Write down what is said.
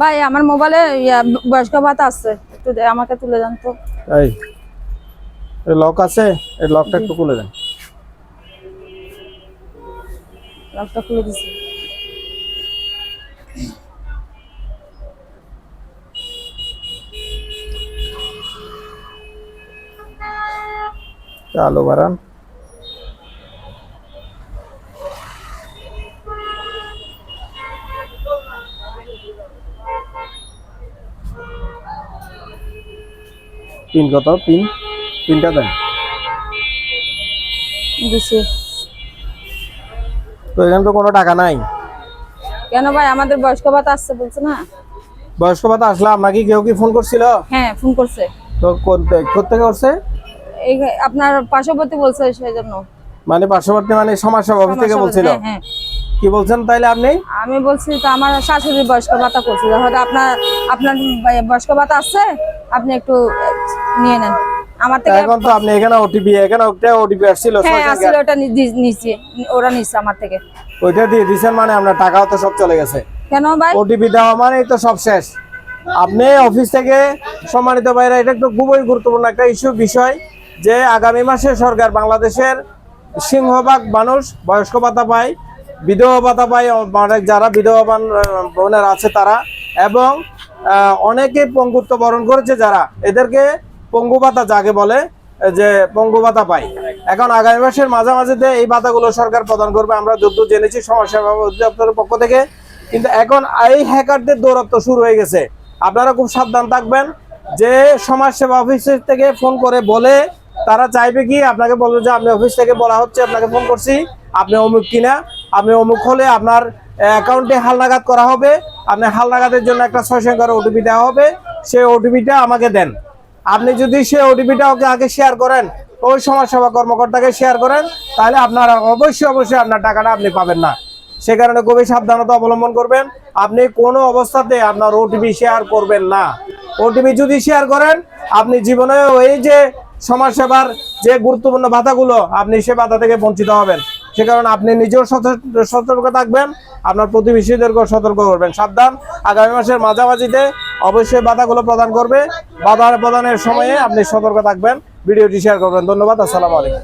ভাই আমার মোবাইলে বয়স্ক ভাতা আছে, একটু আমাকে তুলে দেন তো। এই লক আছে, এই লকটা একটু খুলে দেন। লকটা খুলে দিছি। চালু বাড়ান। পিন কত? পিনটা দেন। দিছি। তো এখানে তো কোনো টাকা নাই। কেন ভাই, আমাদের বয়স্ক ভাতা আসছে বলছে না? বয়স্ক ভাতা আসলে আপনাকে কেউ কি ফোন করছিল? হ্যাঁ, ফোন করছে। তো কোথেকে করছে? এই আপনার পার্শ্ববর্তী বলছে, সেই জন্য। মানে পার্শ্ববর্তী মানে সমাজসেবা অফিস থেকে বলছিল? হ্যাঁ হ্যাঁ। কি বলছেন তাইলে আপনি? আমি বলছি তো আমার শাশুড়ির বয়স্ক ভাতা করছে, হয়তো আপনার বয়স্ক ভাতা আছে, আপনি একটু নিয়ে নেন আমার থেকে। এখন তো আপনি এখানে ওটিপি আসছিল। হ্যাঁ আসলে ওটা নিচে ওরা নিচ্ছে আমার থেকে। ওইটা দিয়ে দিছেন মানে আপনার টাকাও তো সব চলে গেছে। কেন ভাই? ওটিপি দেওয়া মানে তো সব শেষ। আপনি অফিস থেকে, সম্মানিত ভাইরা, এটা একটু খুবই গুরুত্বপূর্ণ একটা বিষয় যে আগামী মাসে সরকার বাংলাদেশের সিংহভাগ মানুষ বয়স্ক ভাতা পায়, বিধবা ভাতা পায়, মানে যারা বিধবা বোনের আছে তারা, এবং অনেকে পঙ্গুত্ব বরণ করেছে যারা, এদেরকে পঙ্গু ভাতা যাকে বলে, যে পঙ্গু ভাতা পায়। এখন আগামী মাসের মাঝামাঝিতে এই ভাতাগুলো সরকার প্রদান করবে, আমরা যতদূর জেনেছি সমাজসেবা অধিদপ্তরের পক্ষ থেকে। কিন্তু এখন এই হ্যাকারদের দৌরাত্ম্য শুরু হয়ে গেছে। আপনারা খুব সাবধান থাকবেন যে সমাজসেবা অফিসের থেকে ফোন করে বলে তারা চাইবে কি, আপনাকে বলবে যে আপনি অফিস থেকে বলা হচ্ছে, আপনাকে ফোন করছি, আপনি অমুক কিনা, আপনি অমুক হলে আপনার অ্যাকাউন্টে হালনাগাদ করা হবে, আপনি হালনাগাদের জন্য একটা 6 সংখ্যার ওটিপি দেওয়া হবে, সেই ওটিপিটা আমাকে দেন। আপনি যদি সেই ওটিপিটা ওকে আগে শেয়ার করেন, ওই সমাজসেবা কর্মকর্তাকে শেয়ার করেন, তাহলে আপনারা অবশ্যই আপনার টাকাটা আপনি পাবেন না। সে কারণে গভীর সাবধানতা অবলম্বন করবেন। আপনি কোনো অবস্থাতে আপনার ওটিপি শেয়ার করবেন না। ওটিপি যদি শেয়ার করেন, আপনি জীবনে এই যে সমাজসেবার যে গুরুত্বপূর্ণ ভাতাগুলো, আপনি সে ভাতা থেকে বঞ্চিত হবেন। সে কারণে আপনি নিজেও সতর্ক থাকবেন, আপনার প্রতিবেশীদেরকেও সতর্ক করবেন। সাবধান, আগামী মাসের মাঝামাঝিতে অবশ্যই ভাতাগুলো প্রদান করবে। ভাতা প্রদানের সময়ে আপনি সতর্ক থাকবেন। ভিডিওটি শেয়ার করবেন। ধন্যবাদ। আসসালামু আলাইকুম।